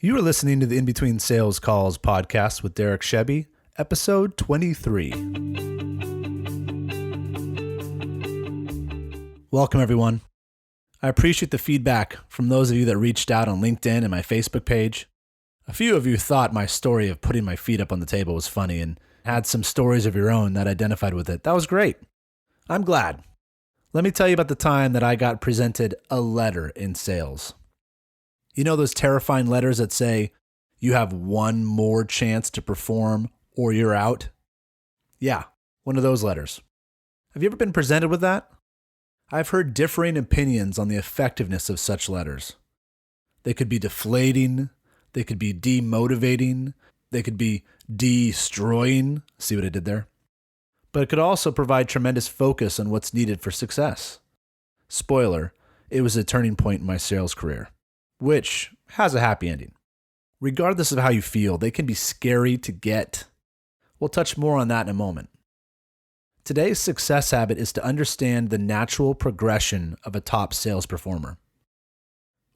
You are listening to the In Between Sales Calls podcast with Derek Shebby, episode 23. Welcome, everyone. I appreciate the feedback from those of you that reached out on LinkedIn and my Facebook page. A few of you thought my story of putting my feet up on the table was funny and had some stories of your own that identified with it. That was great. I'm glad. Let me tell you about the time that I got presented a letter in sales. You know those terrifying letters that say, you have one more chance to perform or you're out? Yeah, one of those letters. Have you ever been presented with that? I've heard differing opinions on the effectiveness of such letters. They could be deflating, they could be demotivating, they could be destroying. See what I did there? But it could also provide tremendous focus on what's needed for success. Spoiler, it was a turning point in my sales career, which has a happy ending. Regardless of how you feel, they can be scary to get. We'll touch more on that in a moment. Today's success habit is to understand the natural progression of a top sales performer.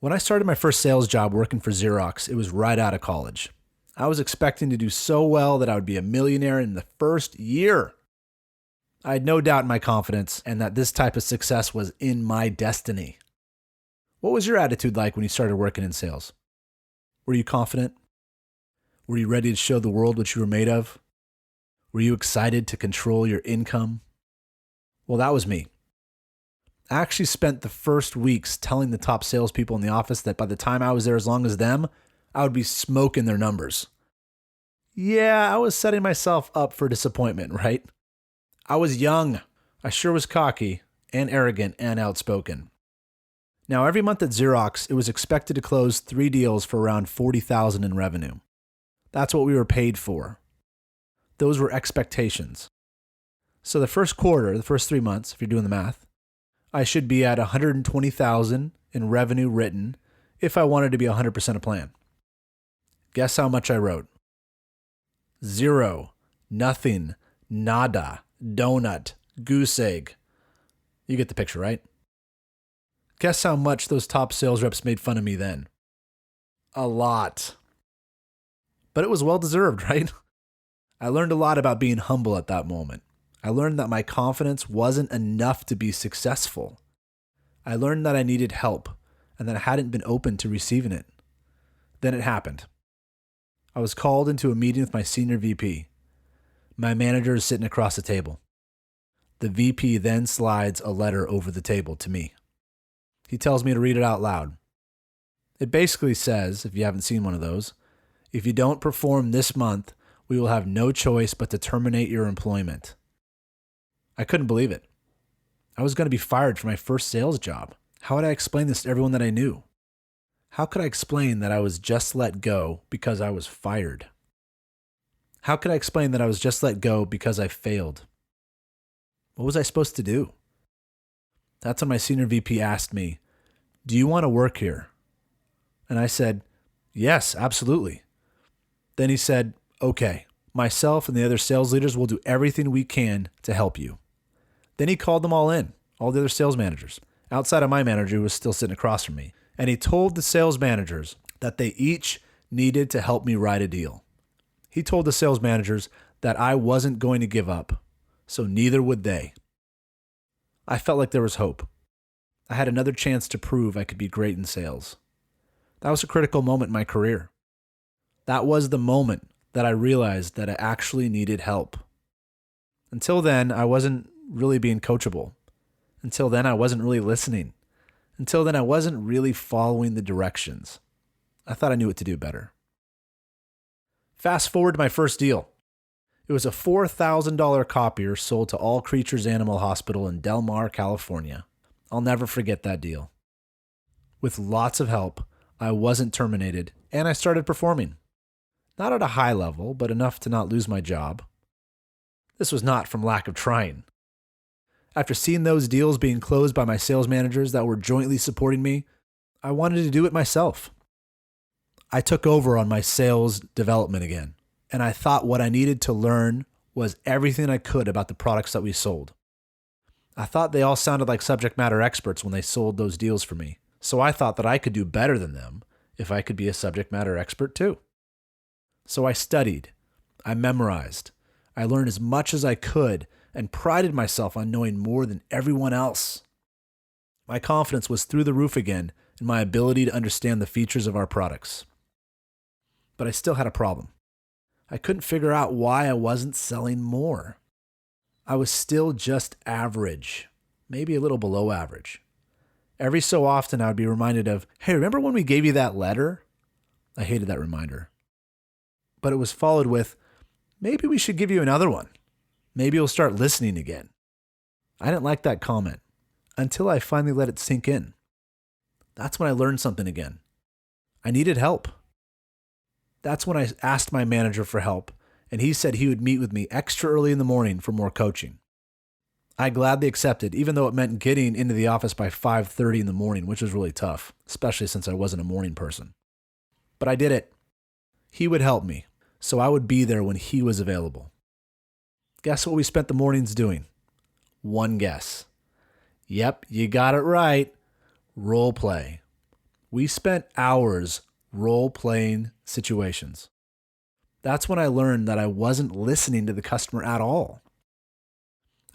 When I started my first sales job working for Xerox, it was right out of college. I was expecting to do so well that I would be a millionaire in the first year. I had no doubt in my confidence and that this type of success was in my destiny. What was your attitude like when you started working in sales? Were you confident? Were you ready to show the world what you were made of? Were you excited to control your income? Well, that was me. I actually spent the first weeks telling the top salespeople in the office that by the time I was there as long as them, I would be smoking their numbers. Yeah, I was setting myself up for disappointment, right? I was young. I sure was cocky and arrogant and outspoken. Now, every month at Xerox, it was expected to close 3 deals for around $40,000 in revenue. That's what we were paid for. Those were expectations. So the first quarter, the first 3 months, if you're doing the math, I should be at $120,000 in revenue written if I wanted to be 100% of plan. Guess how much I wrote? 0, nothing, nada, donut, goose egg. You get the picture, right? Guess how much those top sales reps made fun of me then? A lot. But it was well-deserved, right? I learned a lot about being humble at that moment. I learned that my confidence wasn't enough to be successful. I learned that I needed help and that I hadn't been open to receiving it. Then it happened. I was called into a meeting with my senior VP. My manager is sitting across the table. The VP then slides a letter over the table to me. He tells me to read it out loud. It basically says, if you haven't seen one of those, if you don't perform this month, we will have no choice but to terminate your employment. I couldn't believe it. I was going to be fired for my first sales job. How would I explain this to everyone that I knew? How could I explain that I was just let go because I was fired? How could I explain that I was just let go because I failed? What was I supposed to do? That's when my senior VP asked me, "Do you want to work here?" And I said, "Yes, absolutely." Then he said, "Okay, myself and the other sales leaders will do everything we can to help you." Then he called them all in, all the other sales managers, outside of my manager who was still sitting across from me. And he told the sales managers that they each needed to help me write a deal. He told the sales managers that I wasn't going to give up, so neither would they. I felt like there was hope. I had another chance to prove I could be great in sales. That was a critical moment in my career. That was the moment that I realized that I actually needed help. Until then, I wasn't really being coachable. Until then, I wasn't really listening. Until then, I wasn't really following the directions. I thought I knew what to do better. Fast forward to my first deal. It was a $4,000 copier sold to All Creatures Animal Hospital in Del Mar, California. I'll never forget that deal. With lots of help, I wasn't terminated, and I started performing. Not at a high level, but enough to not lose my job. This was not from lack of trying. After seeing those deals being closed by my sales managers that were jointly supporting me, I wanted to do it myself. I took over on my sales development again, and I thought what I needed to learn was everything I could about the products that we sold. I thought they all sounded like subject matter experts when they sold those deals for me, so I thought that I could do better than them if I could be a subject matter expert too. So I studied, I memorized, I learned as much as I could and prided myself on knowing more than everyone else. My confidence was through the roof again in my ability to understand the features of our products. But I still had a problem. I couldn't figure out why I wasn't selling more. I was still just average, maybe a little below average. Every so often I would be reminded of, hey, remember when we gave you that letter? I hated that reminder. But it was followed with, maybe we should give you another one. Maybe you'll start listening again. I didn't like that comment until I finally let it sink in. That's when I learned something again. I needed help. That's when I asked my manager for help, and he said he would meet with me extra early in the morning for more coaching. I gladly accepted, even though it meant getting into the office by 5:30 in the morning, which was really tough, especially since I wasn't a morning person. But I did it. He would help me, so I would be there when he was available. Guess what we spent the mornings doing? One guess. Yep, you got it right. Role play. We spent hours role-playing situations. That's when I learned that I wasn't listening to the customer at all.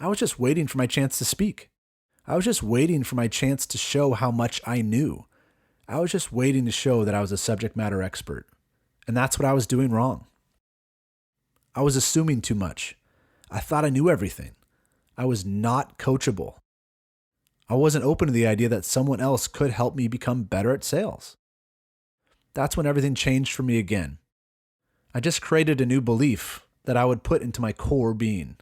I was just waiting for my chance to speak. I was just waiting for my chance to show how much I knew. I was just waiting to show that I was a subject matter expert. And that's what I was doing wrong. I was assuming too much. I thought I knew everything. I was not coachable. I wasn't open to the idea that someone else could help me become better at sales. That's when everything changed for me again. I just created a new belief that I would put into my core being.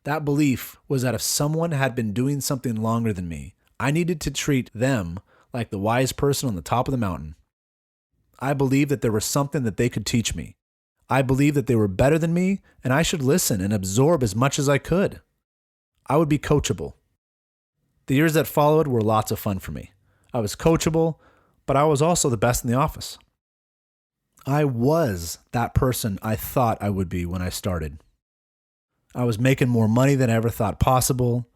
That belief was that if someone had been doing something longer than me, I needed to treat them like the wise person on the top of the mountain. I believed that there was something that they could teach me. I believed that they were better than me, and I should listen and absorb as much as I could. I would be coachable. The years that followed were lots of fun for me. I was coachable, but I was also the best in the office. I was that person I thought I would be when I started. I was making more money than I ever thought possible.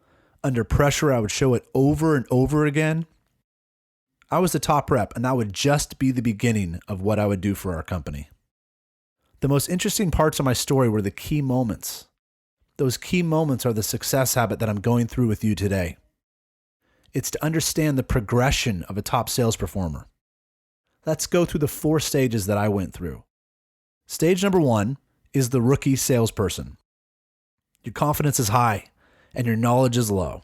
Under pressure, I would show it over and over again. I was the top rep, and that would just be the beginning of what I would do for our company. The most interesting parts of my story were the key moments. Those key moments are the success habit that I'm going through with you today. It's to understand the progression of a top sales performer. Let's go through the 4 stages that I went through. Stage number 1 is the rookie salesperson. Your confidence is high and your knowledge is low.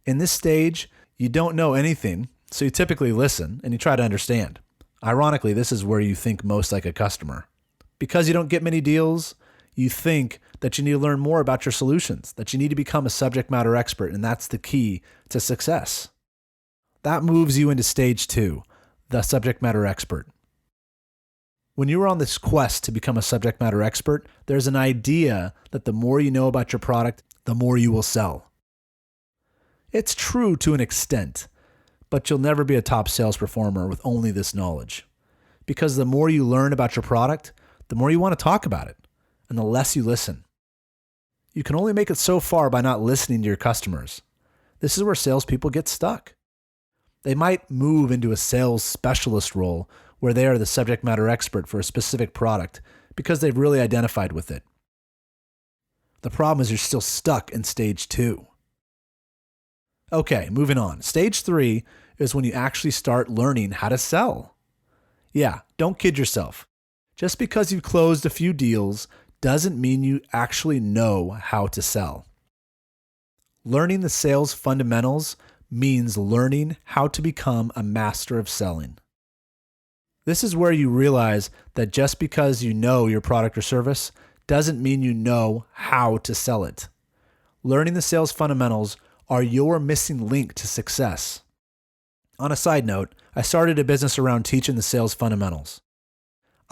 In this stage, you don't know anything, so you typically listen and you try to understand. Ironically, this is where you think most like a customer. Because you don't get many deals, you think that you need to learn more about your solutions, that you need to become a subject matter expert, and that's the key to success. That moves you into stage 2, the subject matter expert. When you are on this quest to become a subject matter expert, there's an idea that the more you know about your product, the more you will sell. It's true to an extent, but you'll never be a top sales performer with only this knowledge. Because the more you learn about your product, the more you want to talk about it, and the less you listen. You can only make it so far by not listening to your customers. This is where salespeople get stuck. They might move into a sales specialist role where they are the subject matter expert for a specific product because they've really identified with it. The problem is you're still stuck in stage 2. Okay, moving on. Stage 3 is when you actually start learning how to sell. Yeah, don't kid yourself. Just because you've closed a few deals doesn't mean you actually know how to sell. Learning the sales fundamentals means learning how to become a master of selling. This is where you realize that just because you know your product or service doesn't mean you know how to sell it. Learning the sales fundamentals are your missing link to success. On a side note, I started a business around teaching the sales fundamentals.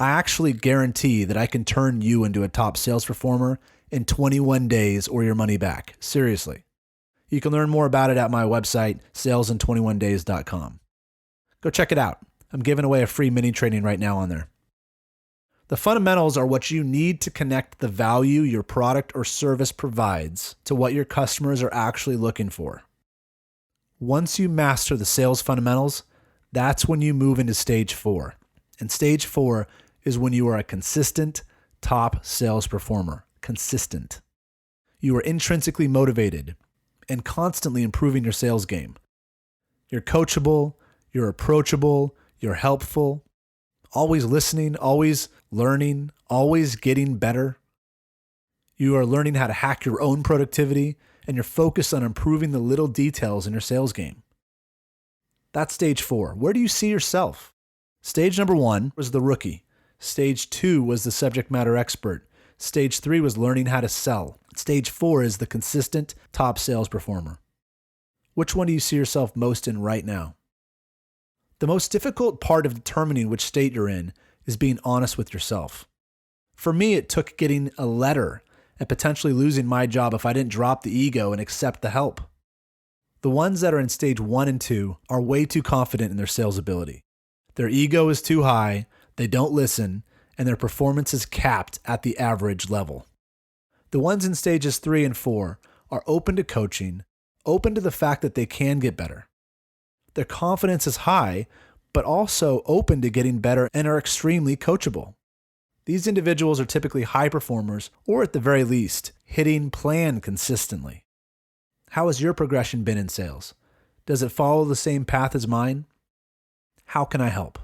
I actually guarantee that I can turn you into a top sales performer in 21 days or your money back. Seriously. You can learn more about it at my website, salesin21days.com. Go check it out. I'm giving away a free mini training right now on there. The fundamentals are what you need to connect the value your product or service provides to what your customers are actually looking for. Once you master the sales fundamentals, That's when you move into stage 4. And stage 4 is when you are a consistent top sales performer. Consistent. You are intrinsically motivated and constantly improving your sales game. You're coachable, you're approachable, you're helpful, always listening, always learning, always getting better. You are learning how to hack your own productivity, and you're focused on improving the little details in your sales game. That's stage 4. Where do you see yourself? Stage number 1 was the rookie. Stage 2 was the subject matter expert. Stage 3 was learning how to sell. Stage 4 is the consistent top sales performer. Which one do you see yourself most in right now? The most difficult part of determining which state you're in is being honest with yourself. For me, it took getting a letter and potentially losing my job if I didn't drop the ego and accept the help. The ones that are in stage 1 and 2 are way too confident in their sales ability. Their ego is too high, they don't listen, and their performance is capped at the average level. The ones in stages 3 and 4 are open to coaching, open to the fact that they can get better. Their confidence is high, but also open to getting better and are extremely coachable. These individuals are typically high performers, or at the very least, hitting plan consistently. How has your progression been in sales? Does it follow the same path as mine? How can I help?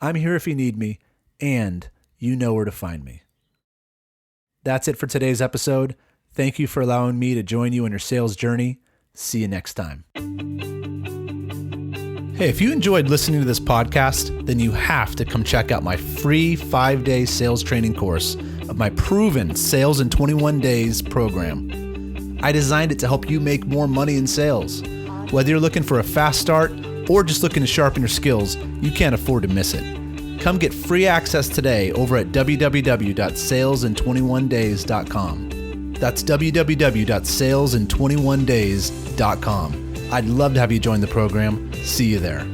I'm here if you need me, and you know where to find me. That's it for today's episode. Thank you for allowing me to join you on your sales journey. See you next time. Hey, if you enjoyed listening to this podcast, then you have to come check out my free 5-day sales training course of my proven Sales in 21 Days program. I designed it to help you make more money in sales. Whether you're looking for a fast start or just looking to sharpen your skills, you can't afford to miss it. Come get free access today over at www.salesin21days.com. That's www.salesin21days.com. I'd love to have you join the program. See you there.